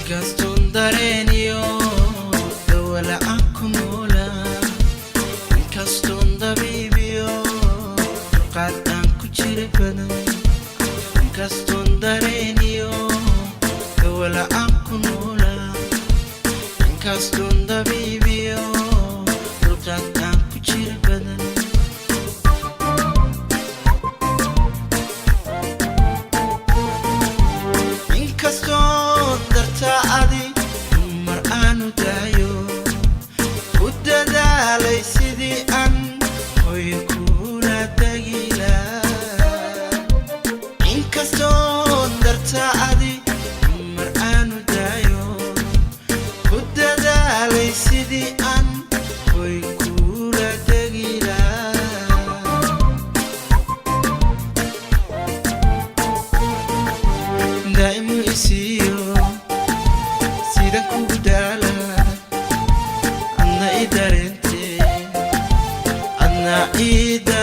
inkastun dareniyo dawla akumula inkastun dabibiyo qadan ku jiribana inkastun dareniyo dawla akumula inkastun dabibiyo qadan ku jiribana inkastun dartaadi mar aanu dayo udadaalay sidii aan hoy kula tagila inkastun dartaadi mar aanu dayo udadaalay sidii aan hoy kula tagila daimu isiyo sida kugu daala adna idarente adna ida